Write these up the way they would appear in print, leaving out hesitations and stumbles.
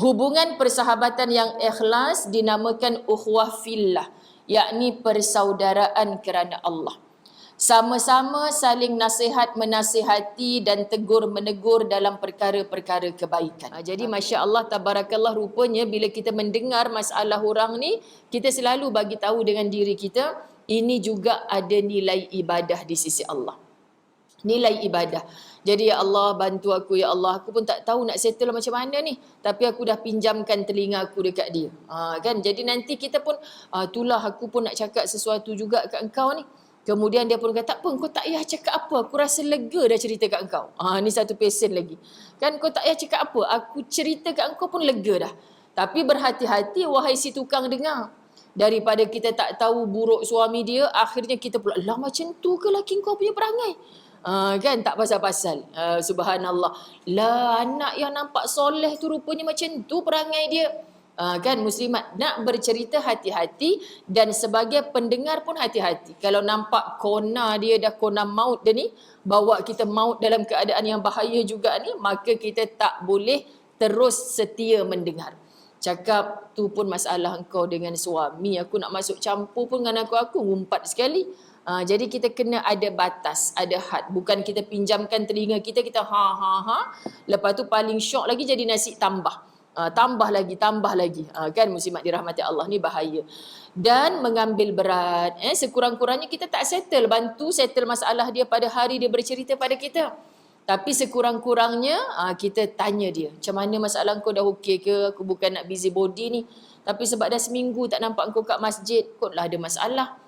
Hubungan persahabatan yang ikhlas dinamakan ukhuwah fillah, yakni persaudaraan kerana Allah. Sama-sama saling nasihat menasihati dan tegur menegur dalam perkara-perkara kebaikan. Jadi Masya Allah tabarakallah, rupanya bila kita mendengar masalah orang ni, kita selalu bagi tahu dengan diri kita, ini juga ada nilai ibadah di sisi Allah. Nilai ibadah. Jadi ya Allah, bantu aku ya Allah, aku pun tak tahu nak settle macam mana ni, tapi aku dah pinjamkan telinga aku dekat dia. Kan, jadi nanti kita pun itulah aku pun nak cakap sesuatu juga kat engkau ni. Kemudian dia pun kata, apa, kau tak payah cakap apa, aku rasa lega dah cerita kat engkau. Ni satu pesen lagi. Kan, kau tak payah cakap apa, aku cerita kat engkau pun lega dah. Tapi berhati-hati wahai si tukang dengar. Daripada kita tak tahu buruk suami dia, akhirnya kita pula, lah macam tu ke laki kau punya perangai? Kan, tak pasal-pasal. Subhanallah. Lah, anak yang nampak soleh tu rupanya macam tu perangai dia. Kan, muslimat nak bercerita hati-hati, dan sebagai pendengar pun hati-hati. Kalau nampak kona dia dah kona maut dia ni, bawa kita maut dalam keadaan yang bahaya juga ni, maka kita tak boleh terus setia mendengar. Cakap tu pun masalah engkau dengan suami, aku nak masuk campur pun dengan aku ngumpat sekali. Jadi kita kena ada batas, ada had. Bukan kita pinjamkan telinga kita, kita ha. Lepas tu paling syok lagi jadi nasi tambah. Tambah lagi. Kan, muslimat dirahmati Allah, ni bahaya. Dan mengambil berat. Sekurang-kurangnya kita tak settle, bantu settle masalah dia pada hari dia bercerita pada kita. Tapi sekurang-kurangnya kita tanya dia, macam mana masalah kau, dah okey ke? Aku bukan nak busy body ni, tapi sebab dah seminggu tak nampak kau kat masjid, kotlah ada masalah.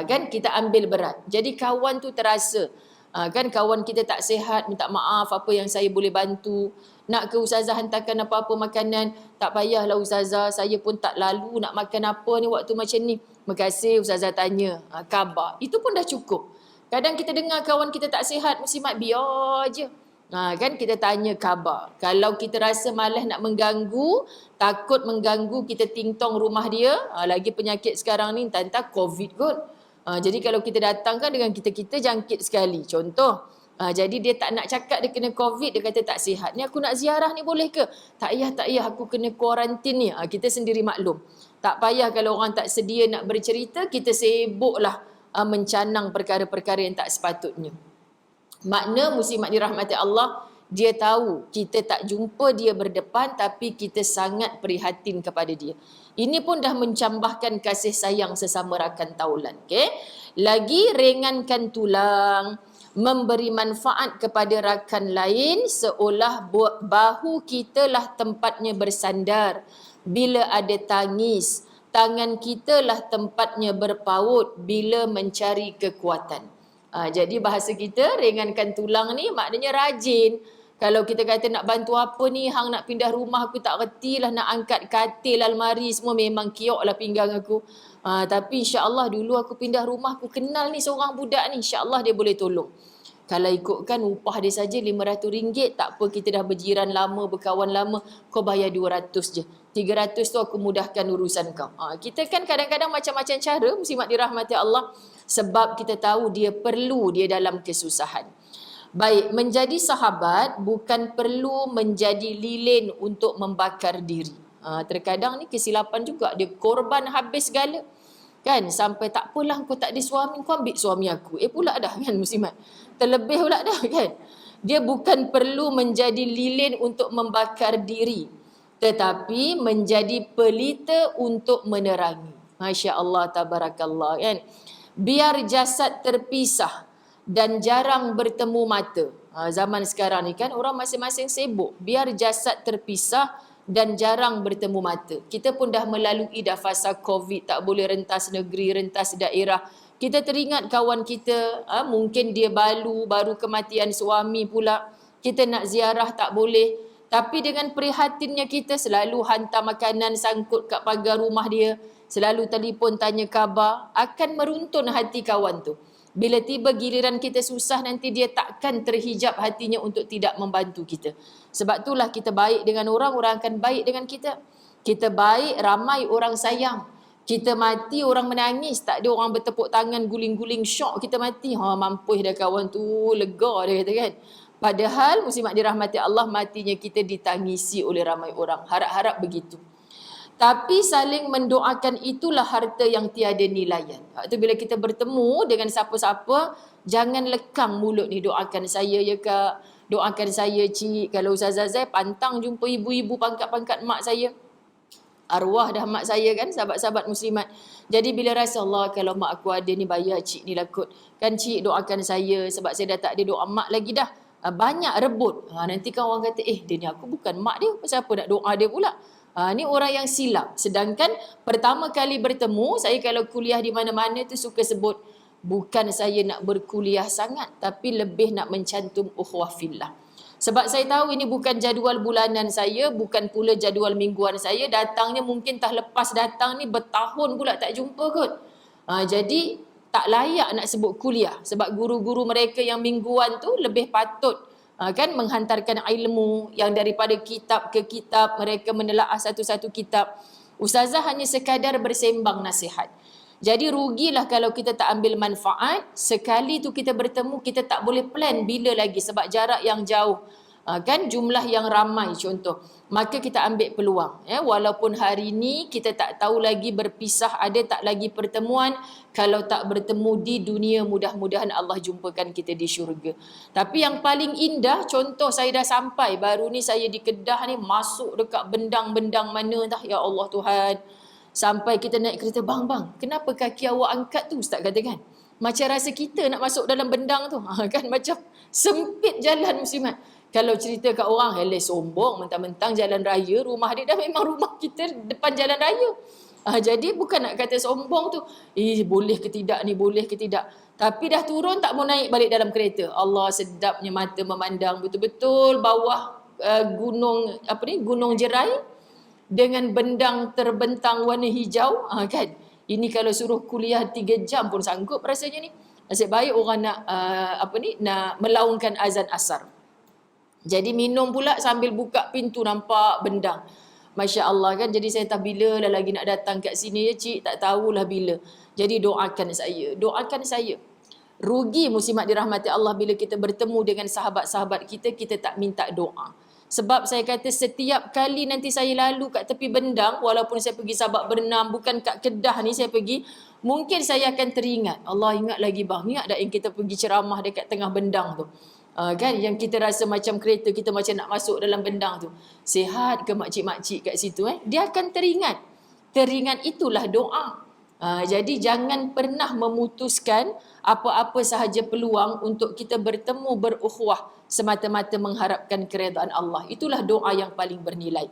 Kan, kita ambil berat. Jadi kawan tu terasa. Kan, kawan kita tak sihat, minta maaf, apa yang saya boleh bantu. Nak ke ustazah hantarkan apa-apa makanan, tak payahlah ustazah, saya pun tak lalu nak makan apa ni waktu macam ni. Makasih ustazah tanya, khabar. Itu pun dah cukup. Kadang kita dengar kawan kita tak sihat, muslimat, biar je. Kan, kita tanya khabar. Kalau kita rasa malas nak mengganggu, takut mengganggu, kita tingtong rumah dia, lagi penyakit sekarang ni entah COVID kot. Jadi kalau kita datang kan dengan kita jangkit sekali. Contoh, jadi dia tak nak cakap dia kena COVID, dia kata tak sihat. Ni aku nak ziarah ni boleh ke? Tak payah, aku kena kuarantin ni. Kita sendiri maklum. Tak payah kalau orang tak sedia nak bercerita, kita sibuklah mencanang perkara-perkara yang tak sepatutnya. Makna muslimat dirahmati Allah, dia tahu kita tak jumpa dia berdepan, tapi kita sangat prihatin kepada dia. Ini pun dah mencambahkan kasih sayang sesama rakan taulan. Okay? Lagi, ringankan tulang, memberi manfaat kepada rakan lain seolah bahu kita lah tempatnya bersandar. Bila ada tangis, tangan kita lah tempatnya berpaut bila mencari kekuatan. Jadi bahasa kita, ringankan tulang ni maknanya rajin. Kalau kita kata nak bantu apa ni, hang nak pindah rumah, aku tak reti lah, nak angkat katil, almari semua, memang kiok lah pinggang aku. Tapi insyaAllah dulu aku pindah rumah, aku kenal ni seorang budak ni, insyaAllah dia boleh tolong. Kalau ikutkan upah dia saja RM500, tak apa, kita dah berjiran lama, berkawan lama, kau bayar 200 je. 300 tu aku mudahkan urusan kau. Kita kan kadang-kadang macam-macam cara, muslimat dirahmati Allah, sebab kita tahu dia perlu dia dalam kesusahan. Baik, menjadi sahabat bukan perlu menjadi lilin untuk membakar diri. Terkadang ni kesilapan juga, dia korban habis segala. Kan, sampai tak apalah kau tak ada suami, kau ambil suami aku. Pula dah kan, muslimat. Terlebih pula dah kan. Dia bukan perlu menjadi lilin untuk membakar diri, tetapi menjadi pelita untuk menerangi. Masya Allah, tabarakallah kan. Biar jasad terpisah dan jarang bertemu mata. Zaman sekarang ni kan orang masing-masing sibuk. Biar jasad terpisah dan jarang bertemu mata. Kita pun dah melalui dah fasa COVID, tak boleh rentas negeri, rentas daerah. Kita teringat kawan kita, mungkin dia baru kematian suami pula. Kita nak ziarah tak boleh. Tapi dengan prihatinnya kita selalu hantar makanan sangkut kat pagar rumah dia. Selalu telefon tanya khabar. Akan meruntun hati kawan tu. Bila tiba giliran kita susah, nanti dia takkan terhijab hatinya untuk tidak membantu kita. Sebab itulah kita baik dengan orang, orang akan baik dengan kita. Kita baik, ramai orang sayang. Kita mati, orang menangis. Tak ada orang bertepuk tangan, guling-guling, syok kita mati. Mampus dah kawan tu, lega dia kata kan. Padahal muslimat dirahmati Allah, matinya kita ditangisi oleh ramai orang. Harap-harap begitu. Tapi saling mendoakan itulah harta yang tiada nilaian. Waktu bila kita bertemu dengan siapa-siapa, jangan lekang mulut ni, doakan saya ya kak, doakan saya cik. Kalau Ustazah Zai pantang jumpa ibu-ibu pangkat-pangkat mak saya. Arwah dah mak saya kan, sahabat-sahabat muslimat. Jadi bila rasa Allah, kalau mak aku ada ni, bayar cik ni lah kot. Kan cik doakan saya sebab saya dah tak ada doa mak lagi dah. Banyak rebut. Nanti kan orang kata, dia ni aku bukan mak dia. Pasal apa nak doa dia pula? Ni orang yang silap. Sedangkan pertama kali bertemu, saya kalau kuliah di mana-mana tu suka sebut, bukan saya nak berkuliah sangat, tapi lebih nak mencantum ukhuwah fillah. Sebab saya tahu ini bukan jadual bulanan saya, bukan pula jadual mingguan saya. Datangnya mungkin tak lepas datang ni bertahun pula tak jumpa kot. Jadi tak layak nak sebut kuliah. Sebab guru-guru mereka yang mingguan tu lebih patut kan menghantarkan ilmu yang daripada kitab ke kitab, mereka menelaah satu-satu kitab. Ustazah hanya sekadar bersembang nasihat. Jadi rugilah kalau kita tak ambil manfaat. Sekali tu kita bertemu, kita tak boleh plan bila lagi sebab jarak yang jauh. Kan jumlah yang ramai contoh. Maka kita ambil peluang. Walaupun hari ni kita tak tahu lagi berpisah, ada tak lagi pertemuan. Kalau tak bertemu di dunia, mudah-mudahan Allah jumpakan kita di syurga. Tapi yang paling indah, contoh saya dah sampai. Baru ni saya di Kedah ni, masuk dekat bendang-bendang mana dah. Ya Allah Tuhan. Sampai kita naik kereta, bang, kenapa kaki awak angkat tu? Ustaz kata kan, macam rasa kita nak masuk dalam bendang tu. Kan macam sempit jalan muslimat. Kalau cerita kat orang, sombong, mentang-mentang jalan raya, rumah dia dah memang rumah kita depan jalan raya. Jadi bukan nak kata sombong tu, boleh ke tidak ni, boleh ke tidak. Tapi dah turun tak mau naik balik dalam kereta. Allah, sedapnya mata memandang betul-betul bawah Gunung Jerai. Dengan bendang terbentang warna hijau, kan? Ini kalau suruh kuliah 3 jam pun sanggup rasanya ni. Nasib baik orang nak nak melaungkan azan asar. Jadi minum pula sambil buka pintu nampak bendang. Masya Allah kan. Jadi saya tak bila lah lagi nak datang kat sini ya cik, tak tahulah bila. Jadi doakan saya. Rugi muslimat dirahmati Allah bila kita bertemu dengan sahabat-sahabat kita, kita tak minta doa. Sebab saya kata setiap kali nanti saya lalu kat tepi bendang, walaupun saya pergi Sabak Bernam, bukan kat Kedah ni saya pergi, mungkin saya akan teringat. Allah, ingat lagi bang, ingat tak yang kita pergi ceramah dekat tengah bendang tu? Kan yang kita rasa macam kereta kita macam nak masuk dalam bendang tu. Sihat ke makcik-makcik kat situ? Dia akan teringat. Teringat itulah doa. Jadi jangan pernah memutuskan apa-apa sahaja peluang untuk kita bertemu berukhuwah semata-mata mengharapkan keredaan Allah. Itulah doa yang paling bernilai.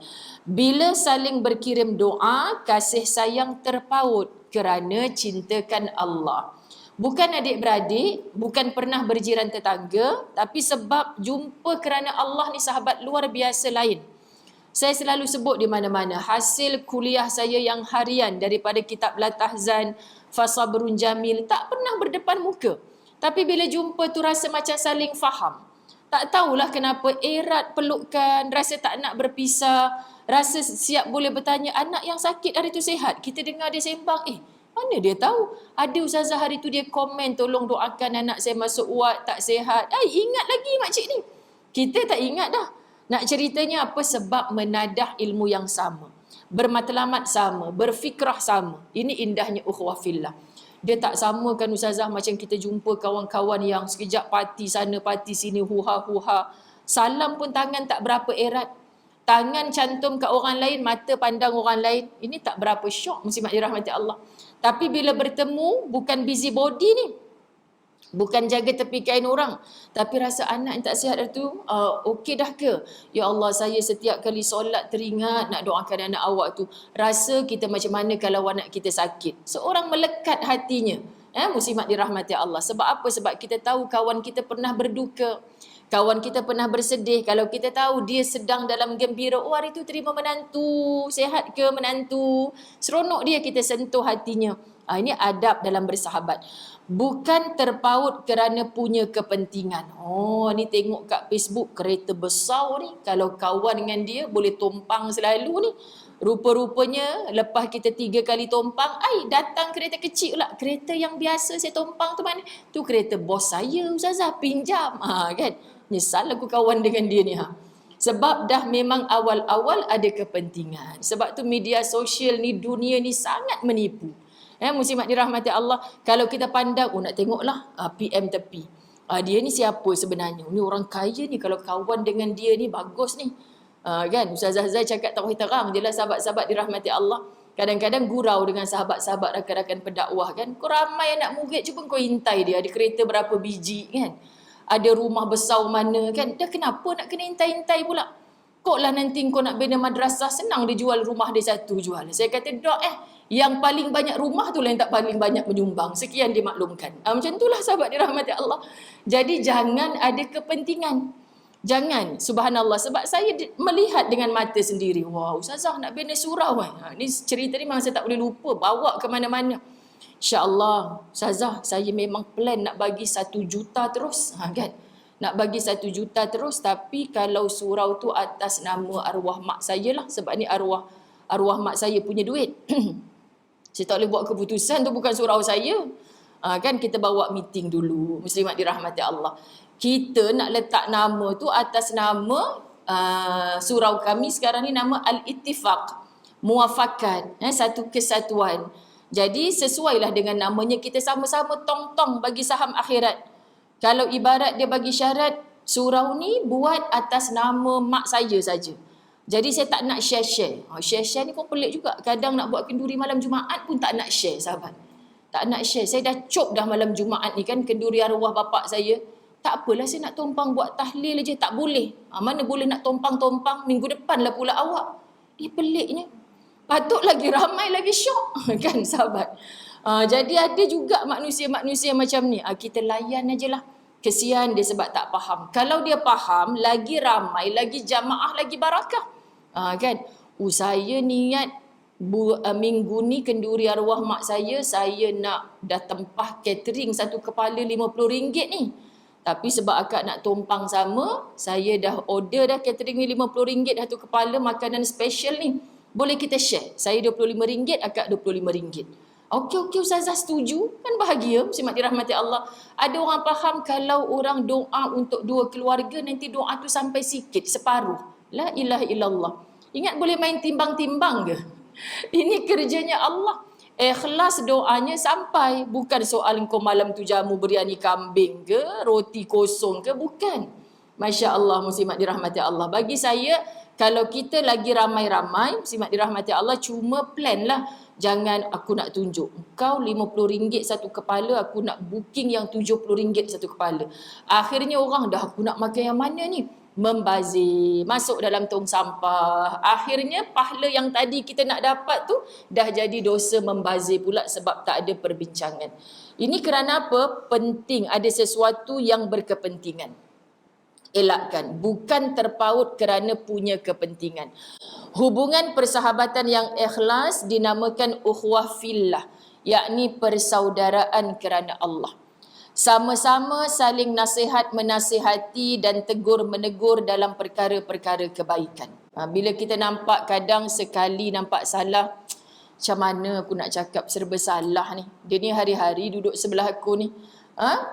Bila saling berkirim doa, kasih sayang terpaut kerana cintakan Allah. Bukan adik-beradik, bukan pernah berjiran tetangga, tapi sebab jumpa kerana Allah ni sahabat luar biasa lain. Saya selalu sebut di mana-mana, hasil kuliah saya yang harian daripada kitab Latahzan, Fasabrun Jamil, tak pernah berdepan muka. Tapi bila jumpa tu rasa macam saling faham. Tak tahulah kenapa, erat pelukan, rasa tak nak berpisah, rasa siap boleh bertanya, anak yang sakit hari tu sihat. Kita dengar dia sembang, mana dia tahu? Ada ustazah hari tu dia komen, tolong doakan anak saya masuk ward, tak sihat. Ingat lagi makcik ni. Kita tak ingat dah. Nak ceritanya apa? Sebab menadah ilmu yang sama. Bermatlamat sama, berfikrah sama. Ini indahnya ukhuwah fillah. Dia tak samakan ustazah macam kita jumpa kawan-kawan yang sekejap parti sana, parti sini, huha-huha. Salam pun tangan tak berapa erat. Tangan cantum kat orang lain, mata pandang orang lain. Ini tak berapa syok muslimat dirahmati Allah. Tapi bila bertemu, bukan busybody ni. Bukan jaga tepi kain orang. Tapi rasa anak yang tak sihat tu, okey dah ke? Ya Allah, saya setiap kali solat teringat nak doakan anak awak tu. Rasa kita macam mana kalau anak kita sakit. Seorang melekat hatinya. Muslimat dirahmati Allah. Sebab apa? Sebab kita tahu kawan kita pernah berduka. Kawan kita pernah bersedih. Kalau kita tahu dia sedang dalam gembira, hari tu terima menantu, sihat ke menantu, seronok dia, kita sentuh hatinya. Ini adab dalam bersahabat. Bukan terpaut kerana punya kepentingan. Ni tengok kat Facebook kereta besar ni. Kalau kawan dengan dia boleh tumpang selalu ni. Rupa-rupanya lepas kita 3 kali tumpang, datang kereta kecil pula. Kereta yang biasa saya tumpang tu mana? Tu kereta bos saya, Ustazah, pinjam. Kan? Nyesal aku kawan dengan dia ni. Sebab dah memang awal-awal ada kepentingan. Sebab tu media sosial ni, dunia ni sangat menipu. Muslimat dirahmati Allah. Kalau kita pandang, nak tengoklah PM tepi. Dia ni siapa sebenarnya? Ni orang kaya ni, kalau kawan dengan dia ni bagus ni. Kan? Ustazah Zai cakap tauhid terang je lah, sahabat-sahabat dirahmati Allah. Kadang-kadang gurau dengan sahabat-sahabat rakan-rakan pendakwah kan. Kau ramai anak murid, cuba kau intai dia. Ada kereta berapa biji kan. Ada rumah besar mana kan. Dah kenapa nak kena intai-intai pula? Kok lah nanti kau nak bina madrasah, senang dia jual rumah dia satu jual. Saya kata yang paling banyak rumah tu lah yang tak paling banyak menyumbang. Sekian dimaklumkan. Macam itulah sahabat dirahmati Allah. Jadi jangan ada kepentingan. Jangan, subhanallah. Sebab saya melihat dengan mata sendiri. Wah, Ustazah nak bina surau kan. Ni cerita ni memang saya tak boleh lupa. Bawa ke mana-mana. InsyaAllah, Ustazah, saya memang plan nak bagi 1 juta terus. Kan? Nak bagi 1 juta terus. Tapi kalau surau tu atas nama arwah mak saya lah. Sebab ni arwah mak saya punya duit. Saya tak boleh buat keputusan tu, bukan surau saya. Kan kita bawa meeting dulu. Muslimat dirahmati Allah. Kita nak letak nama tu atas nama surau kami sekarang ni nama Al-Ittifaq. Muafakat. Satu kesatuan. Jadi sesuailah dengan namanya, kita sama-sama tong-tong bagi saham akhirat. Kalau ibarat dia bagi syarat, surau ni buat atas nama mak saya saja. Jadi saya tak nak share-share. Share-share ni pun pelik juga. Kadang nak buat kenduri malam Jumaat pun tak nak share, sahabat. Tak nak share. Saya dah cop dah malam Jumaat ni kan, kenduri arwah bapak saya. Tak apalah, saya nak tumpang buat tahlil aja. Tak boleh. Mana boleh nak tumpang-tumpang, minggu depan lah pula awak. Peliknya. Patut lagi ramai lagi syok. Kan sahabat. Jadi ada juga manusia-manusia macam ni. Kita layan ajalah. Kesian dia sebab tak faham. Kalau dia faham, lagi ramai, lagi jamaah, lagi barakah. Kan? Saya niat minggu ni kenduri arwah mak saya nak dah tempah catering satu kepala RM50 ni. Tapi sebab akak nak tumpang sama, saya dah order dah catering ni RM50 satu kepala, makanan special ni. Boleh kita share. Saya RM25, akak RM25. Okey, Ustazah setuju. Kan bahagia, muslimat dirahmati Allah. Ada orang faham kalau orang doa untuk 2 keluarga, nanti doa tu sampai sikit, separuh. La ilaha illallah. Ingat boleh main timbang-timbang ke? Ini kerjanya Allah. Ikhlas doanya sampai. Bukan soal kau malam tu jamu biryani kambing ke, roti kosong ke, bukan. Masya Allah, muslimat dirahmati Allah. Bagi saya, kalau kita lagi ramai-ramai, muslimat dirahmati Allah, cuma plan lah. Jangan aku nak tunjuk. Kau RM50 satu kepala, aku nak booking yang RM70 satu kepala. Akhirnya orang dah, aku nak makan yang mana ni? Membazir, masuk dalam tong sampah. Akhirnya pahala yang tadi kita nak dapat tu dah jadi dosa membazir pula sebab tak ada perbincangan. Ini kerana apa? Penting, ada sesuatu yang berkepentingan. Elakkan, bukan terpaut kerana punya kepentingan. Hubungan persahabatan yang ikhlas dinamakan ukhuwah fillah, yakni persaudaraan kerana Allah. Sama-sama saling nasihat menasihati dan tegur menegur dalam perkara-perkara kebaikan. Bila kita nampak kadang sekali nampak salah, macam mana aku nak cakap serba salah ni. Dia ni hari-hari duduk sebelah aku ni.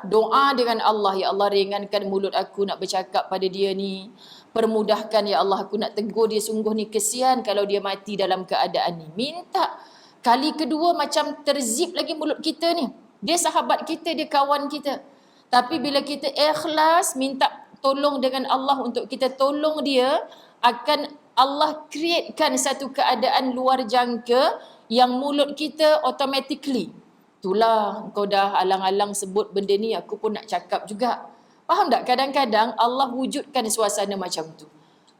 Doa dengan Allah, ya Allah ringankan mulut aku nak bercakap pada dia ni. Permudahkan ya Allah, aku nak tegur dia, sungguh ni kesian kalau dia mati dalam keadaan ni. Minta. Kali kedua macam terzip lagi mulut kita ni. Dia sahabat kita, dia kawan kita. Tapi bila kita ikhlas minta tolong dengan Allah untuk kita tolong dia, akan Allah createkan satu keadaan luar jangka yang mulut kita automatically. Itulah kau dah alang-alang sebut benda ni, aku pun nak cakap juga. Faham tak? Kadang-kadang Allah wujudkan suasana macam tu.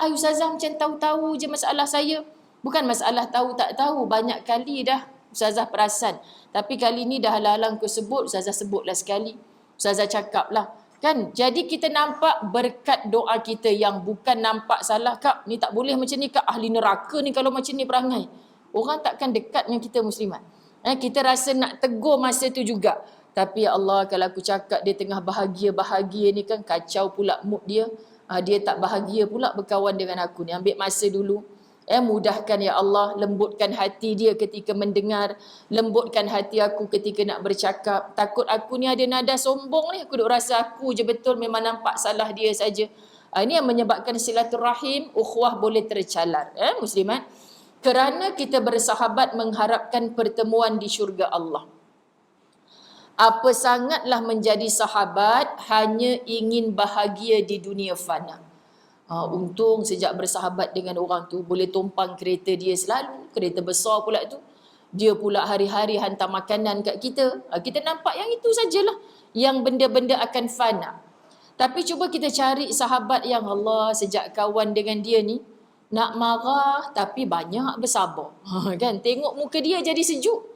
Ustazah macam tahu-tahu je masalah saya. Bukan masalah tahu tak tahu. Banyak kali dah Ustazah perasan. Tapi kali ni dah alang-alang kau sebut, Ustazah sebutlah sekali. Ustazah cakap lah. Kan? Jadi kita nampak berkat doa kita yang bukan nampak salah. Kak, ni tak boleh macam ni kak. Ahli neraka ni kalau macam ni perangai. Orang takkan dekat dengan kita muslimat. Kita rasa nak tegur masa tu juga. Tapi ya Allah, kalau aku cakap dia tengah bahagia-bahagia ni kan kacau pula mood dia. Dia tak bahagia pula berkawan dengan aku ni. Ambil masa dulu. Mudahkan ya Allah, lembutkan hati dia ketika mendengar, lembutkan hati aku ketika nak bercakap. Takut aku ni ada nada sombong ni, aku duk rasa aku je betul, memang nampak salah dia saja. Ini yang menyebabkan silaturahim, ukhuwah boleh tercalar. Muslimat, kerana kita bersahabat mengharapkan pertemuan di syurga Allah. Apa sangatlah menjadi sahabat hanya ingin bahagia di dunia fana. Untung sejak bersahabat dengan orang tu boleh tumpang kereta dia selalu, kereta besar pula tu. Dia pula hari-hari hantar makanan kat kita. Kita nampak yang itu sajalah, yang benda-benda akan fana. Tapi cuba kita cari sahabat yang Allah sejak kawan dengan dia ni, nak marah tapi banyak bersabar. Kan? Tengok muka dia jadi sejuk.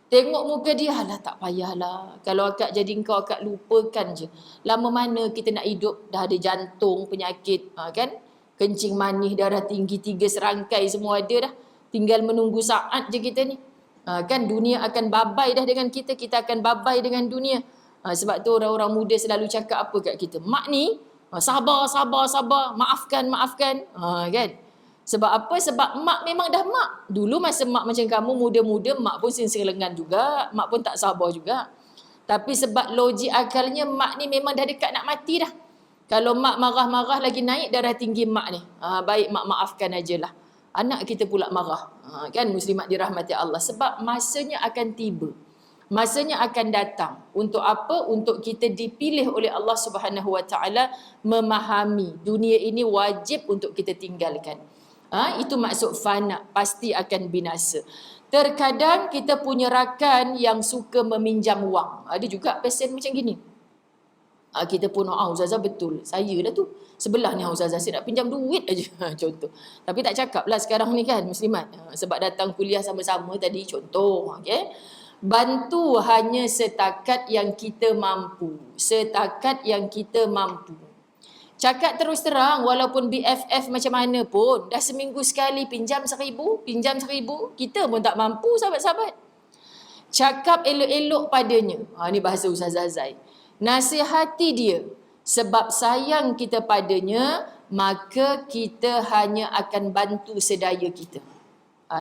Tengok muka dia, alah tak payahlah. Kalau akak jadi engkau, akak lupakan je. Lama mana kita nak hidup, dah ada jantung, penyakit, kan? Kencing manis, darah tinggi, 3 serangkai semua ada dah. Tinggal menunggu saat je kita ni. Kan dunia akan babai dah dengan kita, kita akan babai dengan dunia. Sebab tu orang-orang muda selalu cakap apa kat kita? Mak ni, sabar, maafkan. Kan? Sebab apa? Sebab mak memang dah mak. Dulu masa mak macam kamu muda-muda, mak pun sing-sing lengan juga. Mak pun tak sabar juga. Tapi sebab logik akalnya, mak ni memang dah dekat nak mati dah. Kalau mak marah-marah lagi naik darah tinggi mak ni. Baik mak maafkan ajalah. Anak kita pula marah. Kan muslimat dirahmati Allah. Sebab masanya akan tiba. Masanya akan datang. Untuk apa? Untuk kita dipilih oleh Allah Subhanahu Wa Taala memahami dunia ini wajib untuk kita tinggalkan. Itu maksud fana, pasti akan binasa. Terkadang kita punya rakan yang suka meminjam wang. Ada juga pesen macam gini. Kita pun, Ustazah betul. Saya dah tu. Sebelah ni Ustazah, saya nak pinjam duit aja. Contoh. Tapi tak cakap lah sekarang ni kan, muslimat. Sebab datang kuliah sama-sama tadi, contoh. Okay? Bantu hanya setakat yang kita mampu. Setakat yang kita mampu. Cakap terus terang, walaupun BFF macam mana pun, dah seminggu sekali pinjam 1,000, kita pun tak mampu, sahabat-sahabat. Cakap elok-elok padanya. Ni bahasa Ustazah Zai. Nasihati dia. Sebab sayang kita padanya, maka kita hanya akan bantu sedaya kita.